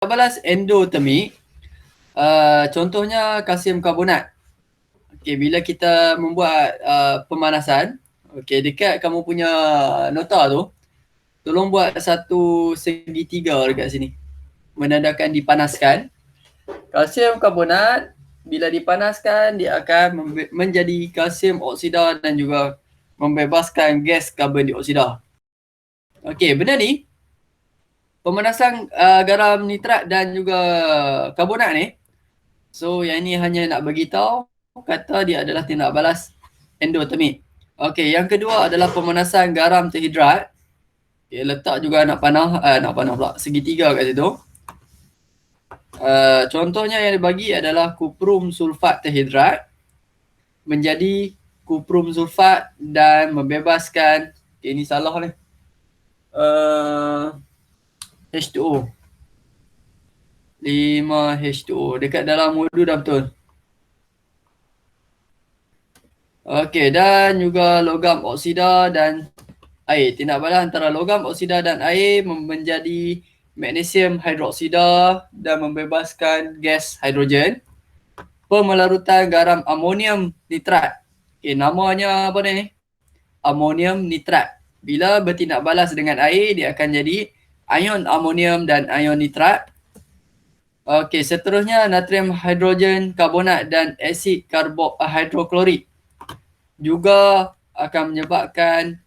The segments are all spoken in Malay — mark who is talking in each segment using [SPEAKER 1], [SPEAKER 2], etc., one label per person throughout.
[SPEAKER 1] balas endotermik, contohnya kalsium karbonat. Okey, bila kita membuat pemanasan, okey, dekat kamu punya nota tu, tolong buat satu segitiga dekat sini. Menandakan dipanaskan. Kalsium karbonat bila dipanaskan dia akan menjadi kalsium oksida dan juga membebaskan gas karbon dioksida. Okey, benda ni pemanasan garam nitrat dan juga karbonat ni. So yang ini hanya nak beritahu kata dia adalah tindak balas endotermik. Okey, yang kedua adalah pemanasan garam terhidrat. Okay, letak juga nak panah pula segitiga kat situ. Contohnya yang dibagi adalah kuprum sulfat terhidrat menjadi kuprum sulfat dan membebaskan, okay, ini salah ni, H2O 5H2O dekat dalam modul dah betul. Okey, dan juga logam oksida dan air. Tindak balas antara logam oksida dan air menjadi magnesium hidroksida dan membebaskan gas hidrogen. Pemelarutan garam amonium nitrat. Okey, namanya apa ni? Amonium nitrat. Bila bertindak balas dengan air, dia akan jadi ion amonium dan ion nitrat. Okey, seterusnya natrium hidrogen karbonat dan asid hidroklorik juga akan menyebabkan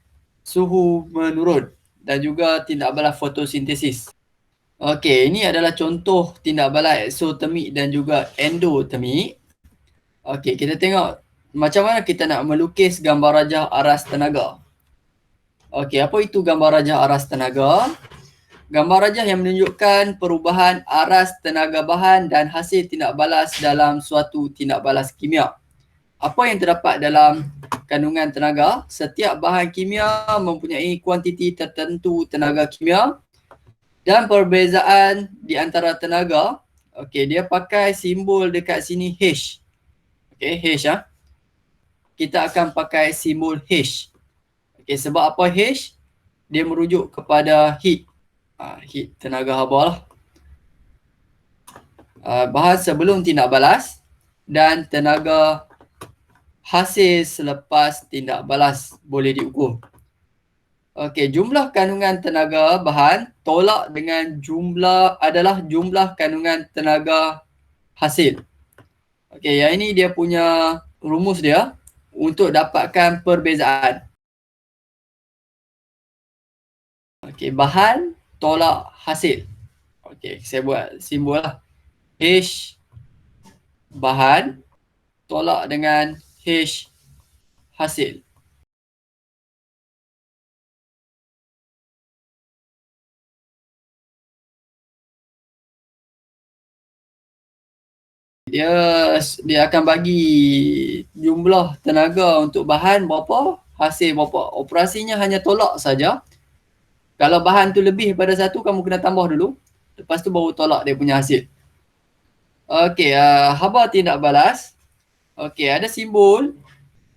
[SPEAKER 1] suhu menurun dan juga tindak balas fotosintesis. Okey, ini adalah contoh tindak balas eksotermik dan juga endotermik. Okey, kita tengok macam mana kita nak melukis gambar rajah aras tenaga. Okey, apa itu gambar rajah aras tenaga? Gambar rajah yang menunjukkan perubahan aras tenaga bahan dan hasil tindak balas dalam suatu tindak balas kimia. Apa yang terdapat dalam kandungan tenaga? Setiap bahan kimia mempunyai kuantiti tertentu tenaga kimia dan perbezaan di antara tenaga. Okey, dia pakai simbol dekat sini H. Okey, H . Kita akan pakai simbol H. Okey, sebab apa H? Dia merujuk kepada heat. Heat tenaga haba lah. Bahan sebelum tindak balas dan tenaga hasil selepas tindak balas boleh diukur. Okey, jumlah kandungan tenaga bahan tolak dengan jumlah kandungan tenaga hasil. Okey, yang ini dia punya rumus dia untuk dapatkan perbezaan. Okey, bahan tolak hasil. Okey, saya buat simbol lah. H bahan tolak dengan H hasil. Dia akan bagi jumlah tenaga untuk bahan berapa, hasil berapa. Operasinya hanya tolak saja. Kalau bahan tu lebih daripada satu, kamu kena tambah dulu. Lepas tu baru tolak dia punya hasil. Okey, haba tindak balas. Okey, ada simbol.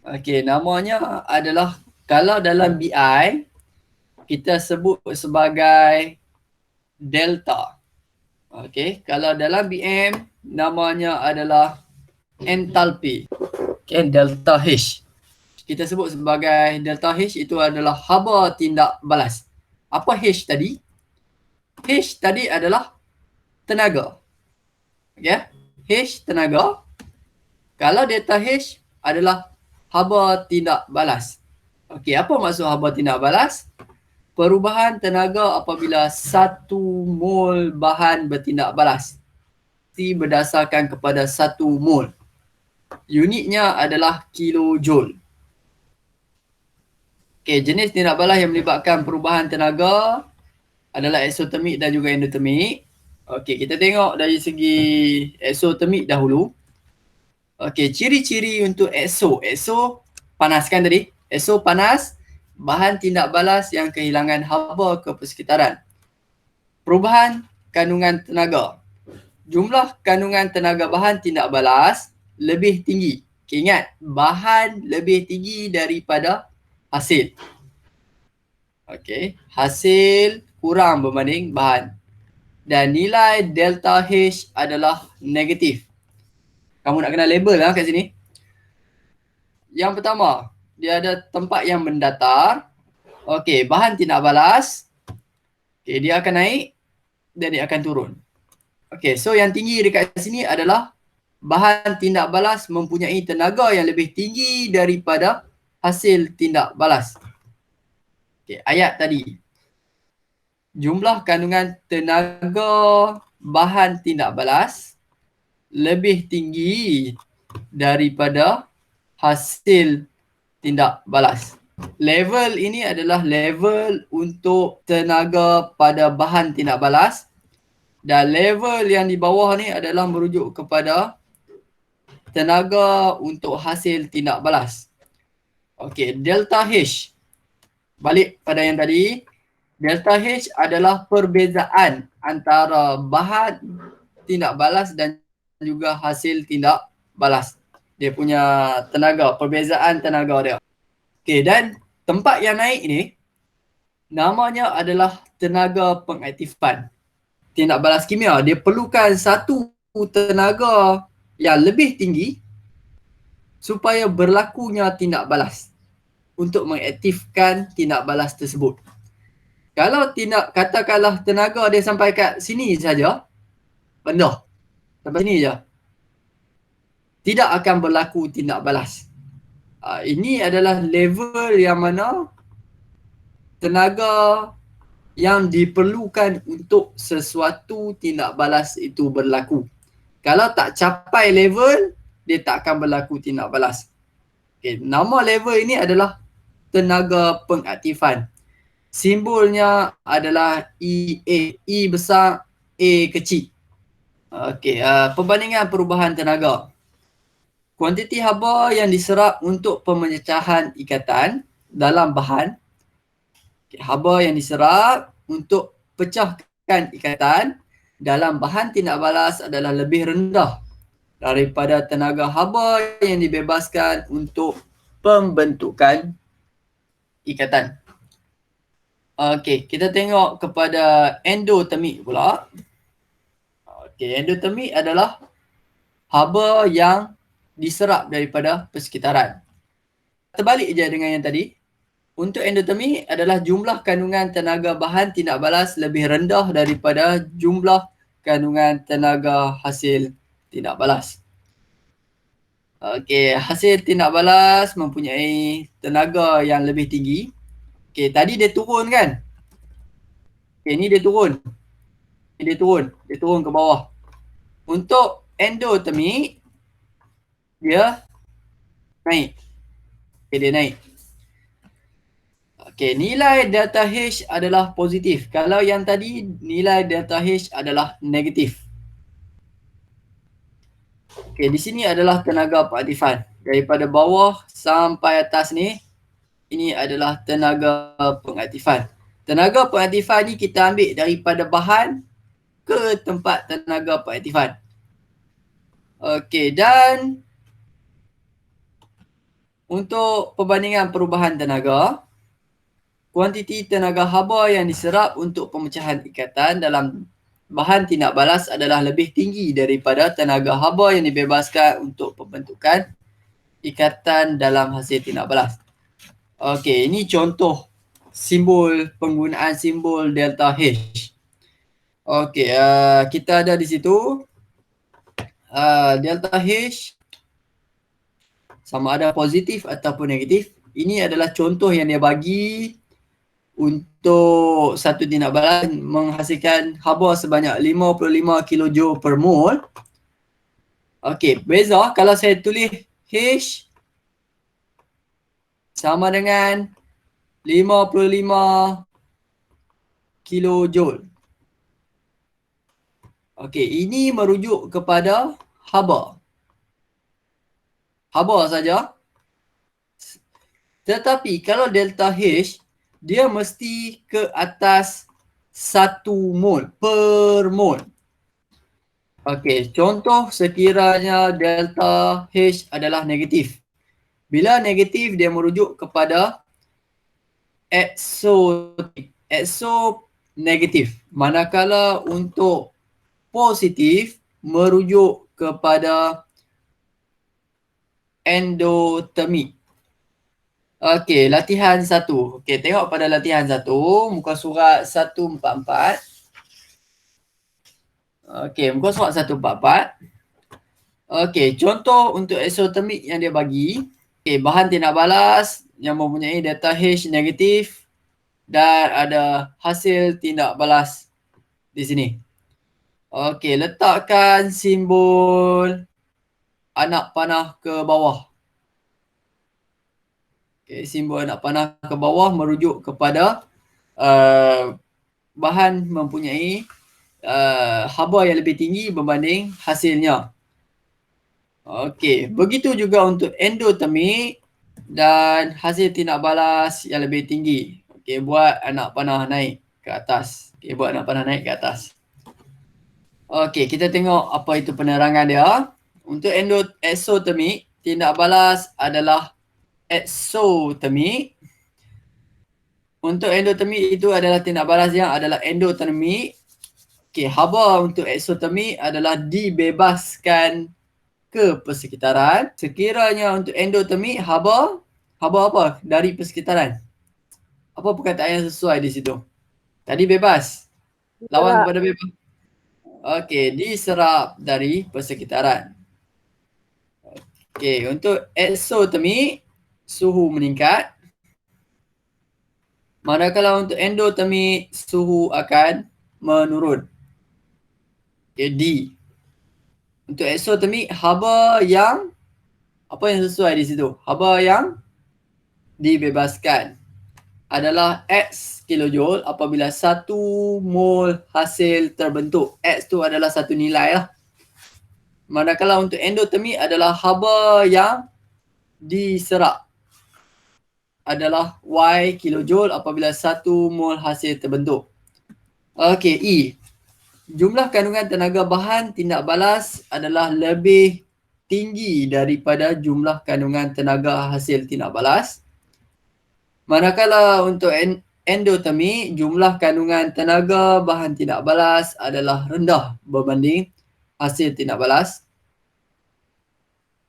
[SPEAKER 1] Okey, namanya adalah, kalau dalam BI kita sebut sebagai delta. Okey, kalau dalam BM namanya adalah entalpi. Okey, delta H. Kita sebut sebagai delta H, itu adalah haba tindak balas. Apa H tadi? H tadi adalah tenaga. Okey, H tenaga. Kalau delta H adalah haba tindak balas. Okey, apa maksud haba tindak balas? Perubahan tenaga apabila 1 mol bahan bertindak balas. Berdasarkan kepada 1 mol. Unitnya adalah kilojoule. Okey, jenis tindak balas yang melibatkan perubahan tenaga adalah eksotermik dan juga endotermik. Okey, kita tengok dari segi eksotermik dahulu. Okey, ciri-ciri untuk ekso. Ekso panaskan tadi. Ekso panas, bahan tindak balas yang kehilangan haba ke persekitaran. Perubahan kandungan tenaga. Jumlah kandungan tenaga bahan tindak balas lebih tinggi. Okay, ingat, bahan lebih tinggi daripada hasil. Okey, hasil kurang berbanding bahan. dan nilai delta H adalah negatif. Kamu nak kena label lah kat sini. Yang pertama, dia ada tempat yang mendatar. Okey, bahan tindak balas. Okey, dia akan naik dan dia akan turun. Okey, so yang tinggi dekat sini adalah bahan tindak balas mempunyai tenaga yang lebih tinggi daripada hasil tindak balas. Okey, ayat tadi. Jumlah kandungan tenaga bahan tindak balas lebih tinggi daripada hasil tindak balas. Level ini adalah level untuk tenaga pada bahan tindak balas dan level yang di bawah ni adalah merujuk kepada tenaga untuk hasil tindak balas. Okey, delta H. Balik pada yang tadi, delta H adalah perbezaan antara bahan tindak balas dan juga hasil tindak balas. Dia punya tenaga, perbezaan tenaga dia. Okey, dan tempat yang naik ni namanya adalah tenaga pengaktifan. Tindak balas kimia, dia perlukan satu tenaga yang lebih tinggi supaya berlakunya tindak balas untuk mengaktifkan tindak balas tersebut. Kalau katakanlah tenaga dia sampai kat sini saja, rendah. Sampai sini je. Tidak akan berlaku tindak balas. Ini adalah level yang mana tenaga yang diperlukan untuk sesuatu tindak balas itu berlaku. Kalau tak capai level, dia tak akan berlaku tindak balas. Okay, nama level ini adalah tenaga pengaktifan. Simbolnya adalah EA. E besar, A kecil. Okey, perbandingan perubahan tenaga. Kuantiti haba yang diserap untuk pemecahan ikatan dalam bahan. Okay, haba yang diserap untuk pecahkan ikatan dalam bahan tindak balas adalah lebih rendah daripada tenaga haba yang dibebaskan untuk pembentukan ikatan. Okey, kita tengok kepada endotermik pula. Okey, endotermik adalah haba yang diserap daripada persekitaran. Terbalik je dengan yang tadi. Untuk endotermik adalah jumlah kandungan tenaga bahan tindak balas lebih rendah daripada jumlah kandungan tenaga hasil tindak balas. Okey, hasil tindak balas mempunyai tenaga yang lebih tinggi. Okey, tadi dia turun kan? Okey, ni dia turun. Dia turun ke bawah. Untuk endotermik, dia naik. Okay, dia naik. Okay, nilai delta H adalah positif. Kalau yang tadi, nilai delta H adalah negatif. Okay, di sini adalah tenaga pengaktifan. Daripada bawah sampai atas ni, ini adalah tenaga pengaktifan. Tenaga pengaktifan ni kita ambil daripada bahan ke tempat tenaga pengaktifan. Okey, dan untuk perbandingan perubahan tenaga, kuantiti tenaga haba yang diserap untuk pemecahan ikatan dalam bahan tindak balas adalah lebih tinggi daripada tenaga haba yang dibebaskan untuk pembentukan ikatan dalam hasil tindak balas. Okey, ini contoh penggunaan simbol delta H. Okey, kita ada di situ delta H sama ada positif ataupun negatif. Ini adalah contoh yang dia bagi untuk satu tindak balas menghasilkan haba sebanyak 55 kJ per mol. Okey, beza kalau saya tulis H sama dengan 55 kJ. Okey, ini merujuk kepada haba. Haba saja. Tetapi kalau delta H, dia mesti ke atas 1 mol per mol. Okey, contoh sekiranya delta H adalah negatif. Bila negatif, dia merujuk kepada eksotik. negatif. Manakala untuk positif merujuk kepada endotermik. Okey, latihan 1. Okey, tengok pada latihan 1, muka surat 144. Okey, muka surat 144. Okey, contoh untuk eksotermik yang dia bagi. Okey, bahan tindak balas yang mempunyai delta H negatif dan ada hasil tindak balas di sini. Okey, letakkan simbol anak panah ke bawah. Okey, simbol anak panah ke bawah merujuk kepada bahan mempunyai haba yang lebih tinggi berbanding hasilnya. Okey, begitu juga untuk endotermik dan hasil tindak balas yang lebih tinggi. Okey, buat anak panah naik ke atas. Okey, buat anak panah naik ke atas. Okey, kita tengok apa itu penerangan dia. Untuk exothermic, tindak balas adalah exothermic. Untuk endotermik itu adalah tindak balas yang adalah endotermik. Okey, haba untuk exothermic adalah dibebaskan ke persekitaran. Sekiranya untuk endotermik, haba apa dari persekitaran? Apa perkataan yang sesuai di situ? Tadi bebas. Lawan kepada bebas. Okey, diserap dari persekitaran. Okey, untuk exothermic, suhu meningkat. Manakala untuk endotermik, suhu akan menurun. Okay, D. Untuk exothermic, haba yang apa yang sesuai di situ? Haba yang dibebaskan adalah X kilojoule apabila 1 mol hasil terbentuk. X tu adalah satu nilai lah. Manakala untuk endotermik adalah haba yang diserap adalah Y kilojoule apabila 1 mol hasil terbentuk. Okey, E. Jumlah kandungan tenaga bahan tindak balas adalah lebih tinggi daripada jumlah kandungan tenaga hasil tindak balas. Manakala untuk endotermik, jumlah kandungan tenaga bahan tindak balas adalah rendah berbanding hasil tindak balas.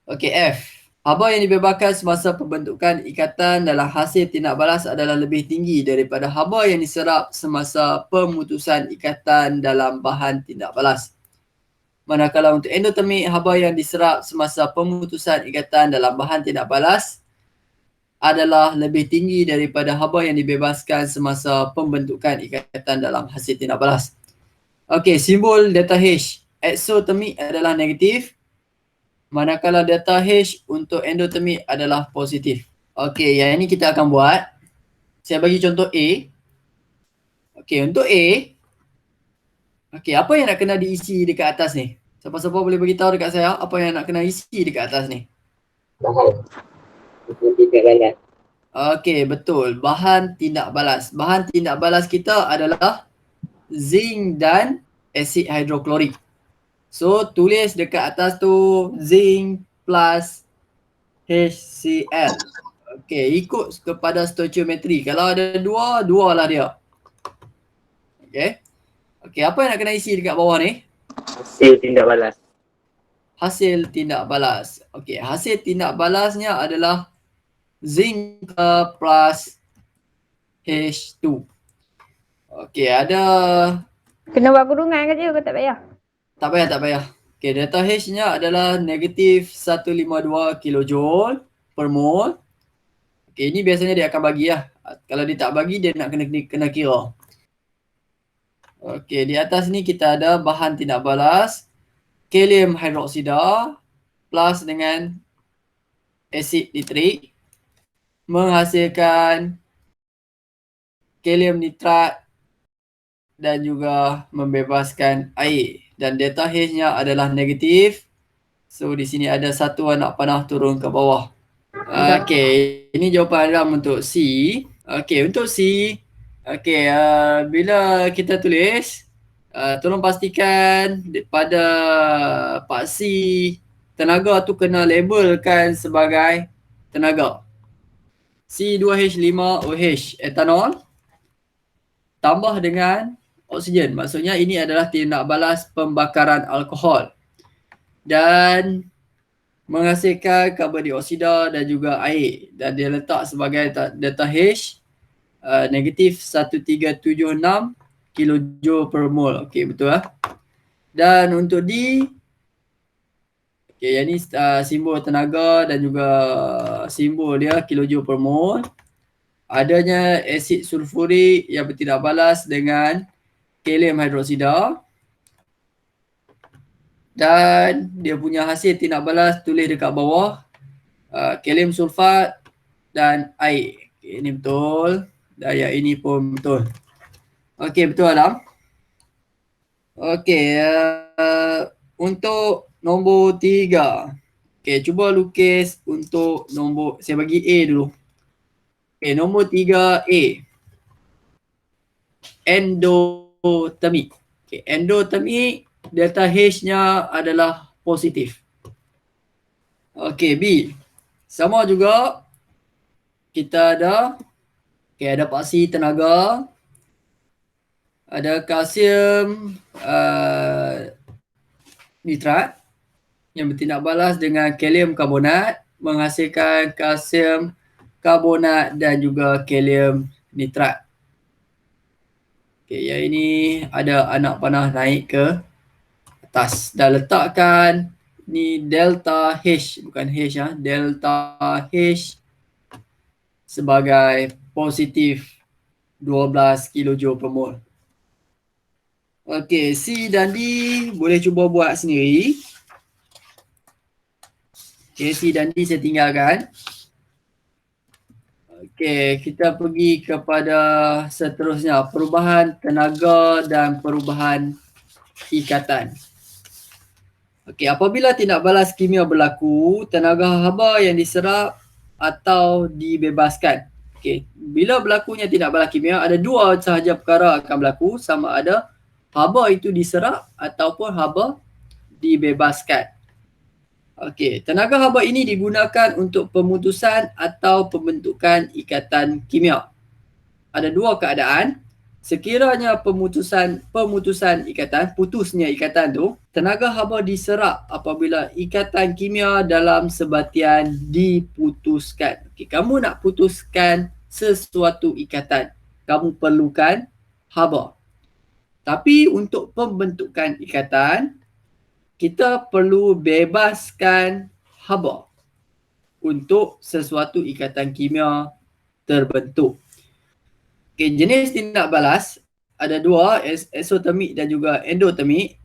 [SPEAKER 1] Okey, F. Haba yang dibebaskan semasa pembentukan ikatan dalam hasil tindak balas adalah lebih tinggi daripada haba yang diserap semasa pemutusan ikatan dalam bahan tindak balas. Manakala untuk endotermik, haba yang diserap semasa pemutusan ikatan dalam bahan tindak balas adalah lebih tinggi daripada haba yang dibebaskan semasa pembentukan ikatan dalam hasil tindak balas. Okey, simbol delta H. Exothermic adalah negatif. Manakala delta H untuk endotermik adalah positif. Okey, yang ini kita akan buat. Saya bagi contoh A. Okey, untuk A. Okey, apa yang nak kena diisi dekat atas ni? Siapa-siapa boleh beritahu dekat saya apa yang nak kena isi dekat atas ni?
[SPEAKER 2] Bahan tindak balas.
[SPEAKER 1] Okey, betul. Bahan tindak balas. Bahan tindak balas kita adalah zinc dan asid hidroklorik. So, tulis dekat atas tu zinc plus HCl. Okey, ikut kepada stoichiometri. Kalau ada dua lah dia. Okey. Okey, apa yang nak kena isi dekat bawah ni?
[SPEAKER 2] Hasil tindak balas.
[SPEAKER 1] Hasil tindak balas. Okey, hasil tindak balasnya adalah zinc plus H2. Okey, ada...
[SPEAKER 3] Kena buat kurungan ke je ke tak payah?
[SPEAKER 1] Tak payah, tak payah. Okey, delta H-nya adalah negatif 152 kilojoule per mol. Okey, ini biasanya dia akan bagi lah. Kalau dia tak bagi, dia nak kena kira. Okey, di atas ni kita ada bahan tindak balas. Kalium hidroksida plus dengan asid nitrik menghasilkan kalium nitrat dan juga membebaskan air. Dan delta H-nya adalah negatif. So, di sini ada satu anak panah turun ke bawah. Okey, ini jawapan Ram untuk C. Okey, untuk C. Okey, bila kita tulis, tolong pastikan pada part C, tenaga tu kena labelkan sebagai tenaga. C2H5OH, etanol. tambah dengan oksigen. Maksudnya ini adalah tindak balas pembakaran alkohol dan menghasilkan karbon dioksida dan juga air, dan dia letak sebagai delta H negatif 1376 kilojoule per mol. Okey, betul lah. Dan untuk D, okey, yang ni simbol tenaga dan juga simbol dia kilojoule per mol. Adanya asid sulfurik yang bertindak balas dengan kalium hidroksida, dan dia punya hasil tindak balas tulis dekat bawah kalium sulfat dan air. Okay, ini betul dan yang ini pun betul. Okey, betul Alam. Okey, untuk nombor 3. Okey, cuba lukis untuk nombor, saya bagi A dulu. Okey, nombor 3A. Endotermik. Okey, endotermik delta H-nya adalah positif. Okey, B. Sama juga kita ada ada paksi tenaga, ada kalsium nitrat yang bertindak balas dengan kalium karbonat menghasilkan kalsium karbonat dan juga kalium nitrat. Okey, yang ini ada anak panah naik ke atas dan letakkan ni delta H, bukan H ya, delta H sebagai positif 12 kilojoule per mol. Okey, C dan D boleh cuba buat sendiri. Okey, C dan D saya tinggalkan. Okey, kita pergi kepada seterusnya, perubahan tenaga dan perubahan ikatan. Okey, apabila tindak balas kimia berlaku, tenaga haba yang diserap atau dibebaskan. Okey, bila berlakunya tindak balas kimia, ada dua sahaja perkara akan berlaku, sama ada haba itu diserap ataupun haba dibebaskan. Okey, tenaga haba ini digunakan untuk pemutusan atau pembentukan ikatan kimia. Ada dua keadaan. Sekiranya pemutusan ikatan, putusnya ikatan tu, tenaga haba diserap apabila ikatan kimia dalam sebatian diputuskan. Okey, kamu nak putuskan sesuatu ikatan, kamu perlukan haba. Tapi untuk pembentukan ikatan, kita perlu bebaskan haba untuk sesuatu ikatan kimia terbentuk. Okay, jenis tindak balas ada dua, eksotermik dan juga endotermik.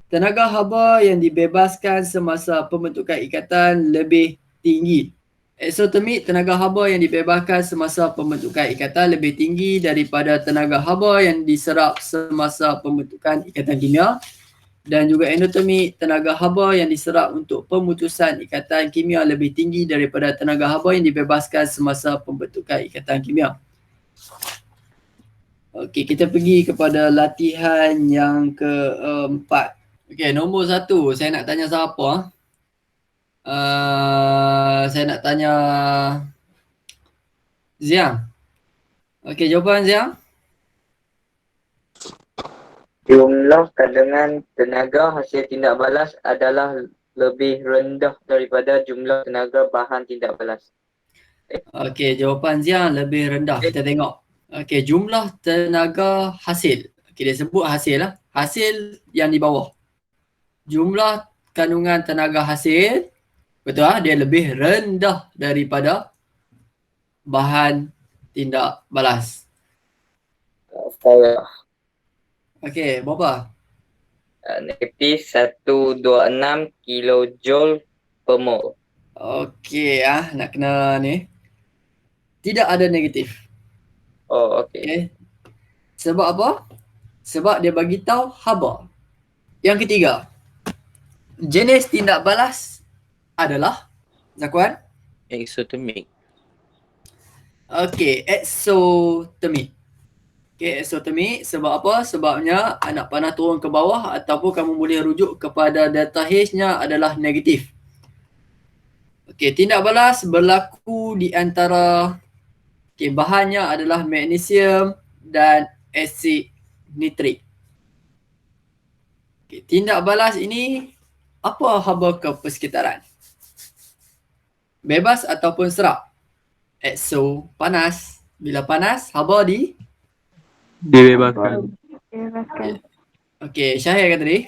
[SPEAKER 1] Tenaga haba yang dibebaskan semasa pembentukan ikatan lebih tinggi. Eksotermik, tenaga haba yang dibebaskan semasa pembentukan ikatan lebih tinggi daripada tenaga haba yang diserap semasa pembentukan ikatan kimia. Dan juga endotermik, tenaga haba yang diserap untuk pemutusan ikatan kimia lebih tinggi daripada tenaga haba yang dibebaskan semasa pembentukan ikatan kimia. Okey, kita pergi kepada latihan yang keempat. Okey, nombor 1, saya nak tanya siapa? Saya nak tanya Ziang. Okey, jawapan Ziang?
[SPEAKER 2] Jumlah kandungan tenaga hasil tindak balas adalah lebih rendah daripada jumlah tenaga bahan tindak balas.
[SPEAKER 1] Okey, jawapan Ziang lebih rendah. Kita tengok. Okey, jumlah tenaga hasil. Okey, dia sebut hasil lah. Hasil yang di bawah. Jumlah kandungan tenaga hasil, betul lah, dia lebih rendah daripada bahan tindak balas.
[SPEAKER 2] Saya
[SPEAKER 1] Okey, berapa?
[SPEAKER 2] negatif 126 kilojoule per mol.
[SPEAKER 1] Okey, nak kena ni. Tidak ada negatif.
[SPEAKER 2] Oh, okey.
[SPEAKER 1] Okay. Sebab apa? Sebab dia bagi tahu haba. Yang ketiga, jenis tindak balas adalah Zakuan?
[SPEAKER 4] Exothermic.
[SPEAKER 1] Okey, eksotermik. Okey, eksotermik sebab apa? Sebabnya anak panah turun ke bawah ataupun kamu boleh rujuk kepada delta H-nya adalah negatif. Okey, tindak balas berlaku di antara bahannya adalah magnesium dan asid nitrik. Okay, tindak balas ini apa haba ke persekitaran? Bebas ataupun serak? Exo panas. Bila panas, haba
[SPEAKER 4] Dibebaskan.
[SPEAKER 3] Bebaskan.
[SPEAKER 1] Okey, Syahir kata tadi.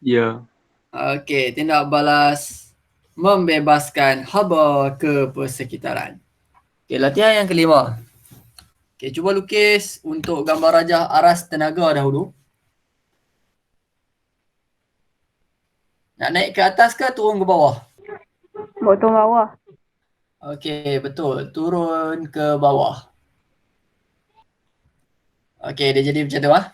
[SPEAKER 4] Ya.
[SPEAKER 1] Okey, tindak balas membebaskan haba ke persekitaran. Okey, latihan yang kelima. Okey, cuba lukis untuk gambar rajah aras tenaga dahulu. Nak naik ke atas ke turun ke bawah?
[SPEAKER 3] Botol bawah.
[SPEAKER 1] Okey, betul. Turun ke bawah. Okey, dia jadi macam tu ah.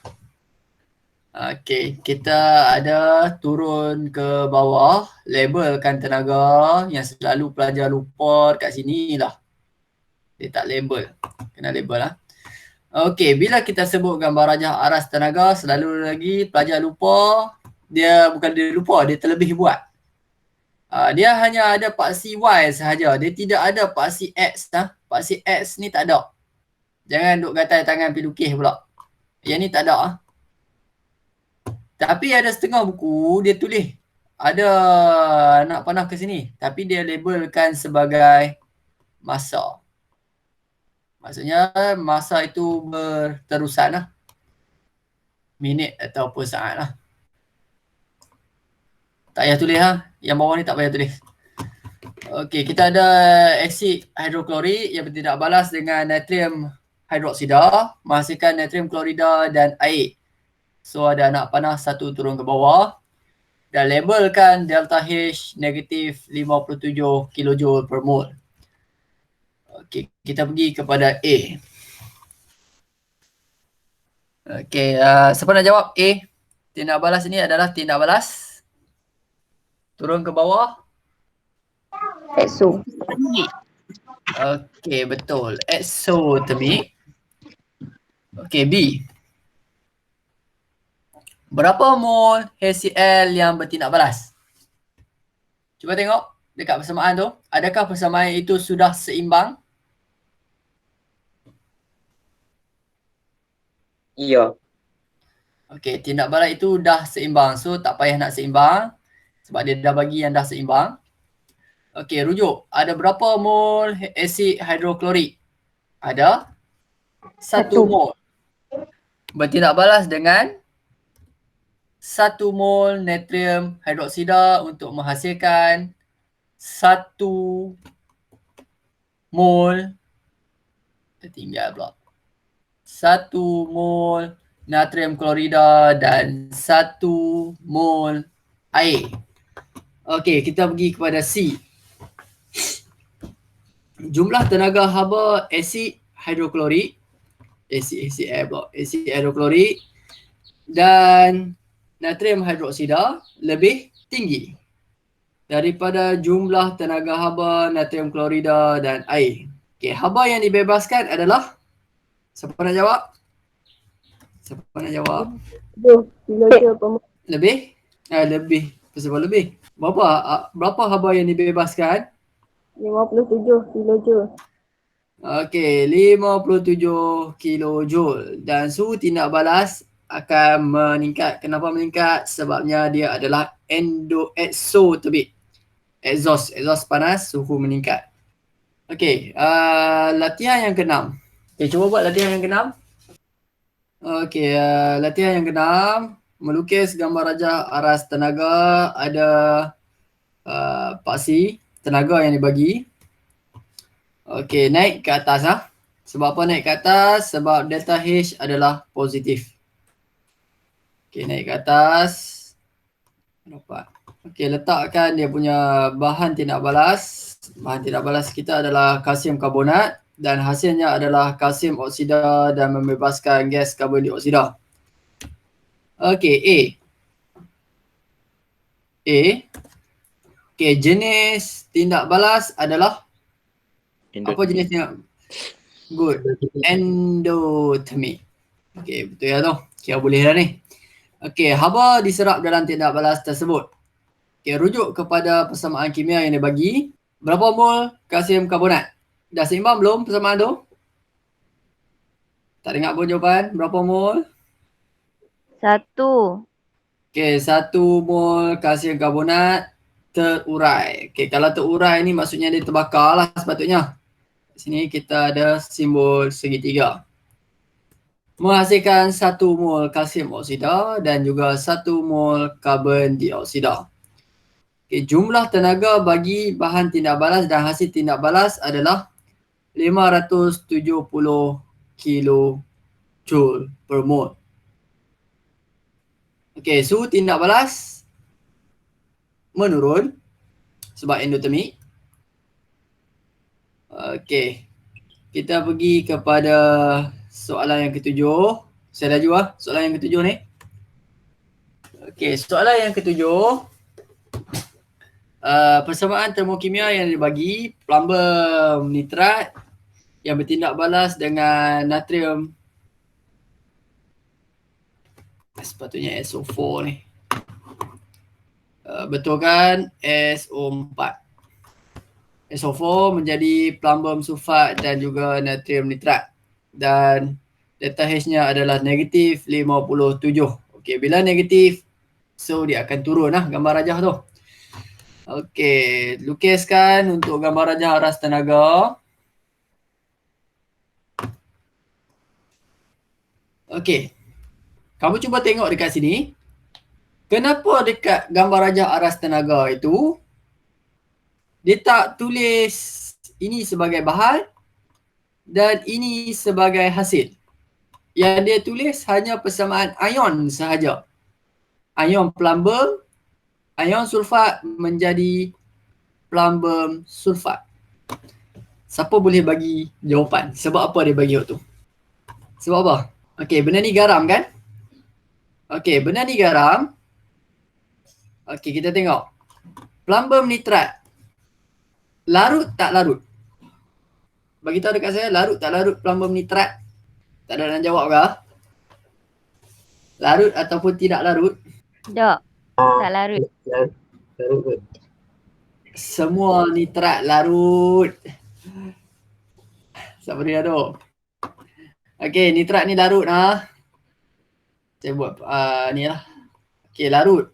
[SPEAKER 1] Okey, kita ada turun ke bawah, labelkan tenaga yang selalu pelajar lupa kat sini lah. Dia tak label. Kena label lah. Okey, bila kita sebut gambar rajah aras tenaga, selalu lagi pelajar lupa. Bukan dia lupa, dia terlebih buat. Dia hanya ada paksi Y sahaja. Dia tidak ada paksi X. Paksi X ni tak ada. Jangan duk gatal tangan pergi lukis pula. Yang ni tak ada. Tapi ada setengah buku dia tulis ada nak panah ke sini. Tapi dia labelkan sebagai masa. Maksudnya masa itu berterusan lah. Minit ataupun saat lah. Tak payah tulis lah. Yang bawah ni tak payah tulis. Okey, kita ada asid hidroklorik yang bertindak balas dengan natrium hidroksida menghasilkan natrium klorida dan air. So ada anak panah satu turun ke bawah dan labelkan delta H negatif 57 kJ per mol. Okey, kita pergi kepada A. Okey, siapa nak jawab A? Tindak balas ini adalah tindak balas turun ke bawah.
[SPEAKER 3] Exo.
[SPEAKER 1] Okey, betul. Exothermic. Okey, B. Berapa mol HCl yang bertindak balas? Cuba tengok dekat persamaan tu. Adakah persamaan itu sudah seimbang?
[SPEAKER 2] Ya.
[SPEAKER 1] Okey, tindak balas itu dah seimbang. So, tak payah nak seimbang. Sebab dia dah bagi yang dah seimbang. Okey, rujuk. Ada berapa mol asid hidroklorik? Ada 1 mol. Bertindak balas dengan 1 mol natrium hidroksida untuk menghasilkan 1 mol tertinggal pula. 1 mol natrium klorida dan 1 mol air. Okey, kita pergi kepada C. Jumlah tenaga haba asid hidroklorik, asid hidroklorik dan natrium hidroksida lebih tinggi daripada jumlah tenaga haba natrium klorida dan air. Okey, haba yang dibebaskan adalah, siapa nak jawab? Siapa nak jawab? Lebih? Lebih. Sebab lebih. Berapa haba yang dibebaskan?
[SPEAKER 3] 57 kilojoule.
[SPEAKER 1] Okey, 57 kilojoule dan suhu tindak balas akan meningkat. Kenapa meningkat? Sebabnya dia adalah exothermic. Exhaust panas, suhu meningkat. Okey, latihan yang ke-6. Okey, cuba buat latihan yang ke-6. Okey, latihan yang ke-6. Melukis gambar rajah aras tenaga. Ada paksi tenaga yang dibagi. Okey, naik ke atas lah. Sebab apa naik ke atas? Sebab delta H adalah positif. Okey, naik ke atas. Dapat. Okey, letakkan dia punya bahan tindak balas. Bahan tindak balas kita adalah kalsium karbonat dan hasilnya adalah kalsium oksida dan membebaskan gas karbon dioksida. Okey, A. Okey, jenis tindak balas adalah apa jenisnya? Good. Endothermic. Okey, betul ya tu. Kira boleh dah ni. Okey, haba diserap dalam tindak balas tersebut. Okey, rujuk kepada persamaan kimia yang dia bagi. Berapa mol kalsium karbonat? Dah seimbang belum persamaan tu? Tak dengar pun jawapan. Berapa mol?
[SPEAKER 3] 1.
[SPEAKER 1] Okey, 1 mol kalsium karbonat terurai. Okey, kalau terurai ni maksudnya dia terbakar lah sepatutnya. Sini kita ada simbol segitiga. Menghasilkan 1 mol kalsium oksida dan juga 1 mol karbon dioksida. Okay, jumlah tenaga bagi bahan tindak balas dan hasil tindak balas adalah 570 kilojoule per mol. Okey, suhu tindak balas menurun sebab endotermik. Okey, kita pergi kepada soalan yang ketujuh. Saya laju lah soalan yang ketujuh ni. Okey, soalan yang ketujuh. Persamaan termokimia yang dibagi plumbum nitrat yang bertindak balas dengan natrium. Sepatutnya SO4 ni. Betul kan? SO4. SO4 menjadi plumbum sulfat dan juga natrium nitrat. Dan delta H-nya adalah negatif 57. Okey, bila negatif, so dia akan turun lah gambar rajah tu. Okey, lukiskan untuk gambar rajah aras tenaga. Okey, kamu cuba tengok dekat sini. Kenapa dekat gambar rajah aras tenaga itu dia tak tulis ini sebagai bahan dan ini sebagai hasil? Yang dia tulis hanya persamaan ion sahaja. Ion plumbum, ion sulfat menjadi plumbum sulfat. Siapa boleh bagi jawapan? Sebab apa dia bagi tu? Sebab apa? Okey, benda ni garam kan? Okey, benda ni garam. Okey, kita tengok. Plumbum nitrat. Larut tak larut? Bagi tahu dekat saya, larut tak larut plumbum nitrat? Tak ada nak jawab ke? Larut ataupun tidak larut?
[SPEAKER 3] Tak. Tak larut.
[SPEAKER 2] Larut.
[SPEAKER 1] Semua nitrat larut. Siapa dia tu? Okey, nitrat ni larut lah. Saya buat ni lah. Okey, larut.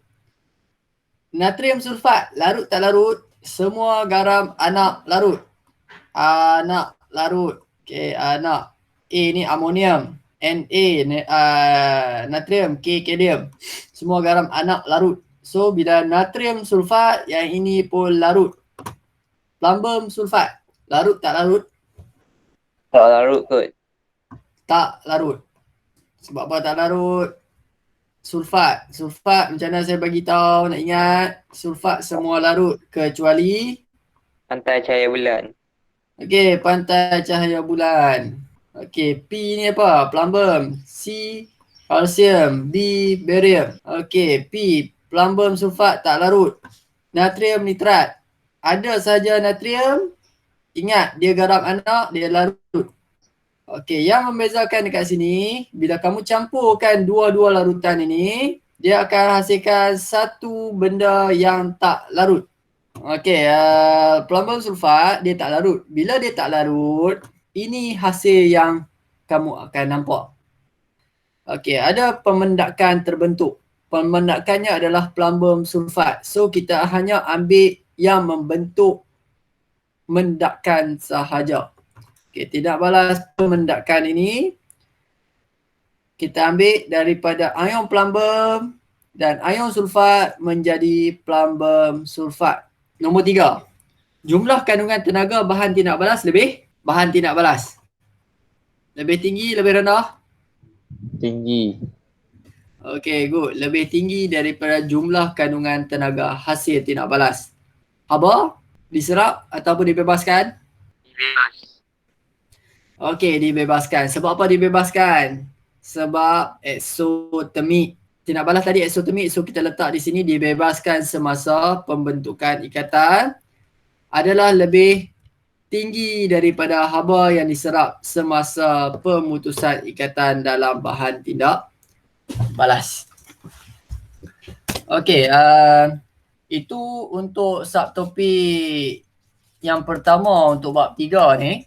[SPEAKER 1] Natrium sulfat, larut tak larut? Semua garam anak larut. Anak larut. Okey, anak. A ni amonium. Na natrium. K kalium. Semua garam anak larut. So, bila natrium sulfat, yang ini pun larut. Plumbum sulfat, larut tak larut?
[SPEAKER 2] Tak larut kot.
[SPEAKER 1] Tak larut. Sebab apa tak larut? Sulfat. Sulfat macam mana saya bagi tahu, nak ingat? Sulfat semua larut kecuali
[SPEAKER 2] Pantai cahaya bulan.
[SPEAKER 1] okey, pantai cahaya bulan. Okey, P ni apa? Plumbum. C kalsium. B barium. Okey, P plumbum sulfat tak larut. Natrium nitrat. Ada saja natrium. Ingat, dia garam anak, dia larut. Okey, yang membezakan dekat sini, bila kamu campurkan dua-dua larutan ini, dia akan hasilkan satu benda yang tak larut. Okey, plumbum sulfat dia tak larut. Bila dia tak larut, ini hasil yang kamu akan nampak. Okey, ada pemendakan terbentuk. Pemendakannya adalah plumbum sulfat. So, kita hanya ambil yang membentuk mendakan sahaja. Okey, tindak balas pemendakan ini kita ambil daripada ion plumbum dan ion sulfat menjadi plumbum sulfat. Nombor 3. Jumlah kandungan tenaga bahan tindak balas lebih bahan tindak balas. Lebih tinggi, lebih rendah?
[SPEAKER 2] Tinggi.
[SPEAKER 1] Okey, good. Lebih tinggi daripada jumlah kandungan tenaga hasil tindak balas. Haba diserap ataupun dibebaskan?
[SPEAKER 2] Bebas.
[SPEAKER 1] Okey, dibebaskan. Sebab apa dibebaskan? Sebab eksotermik. Tindak balas tadi eksotermik, so kita letak di sini dibebaskan semasa pembentukan ikatan adalah lebih tinggi daripada haba yang diserap semasa pemutusan ikatan dalam bahan tindak balas. Okey, itu untuk subtopik yang pertama untuk bab 3 ni.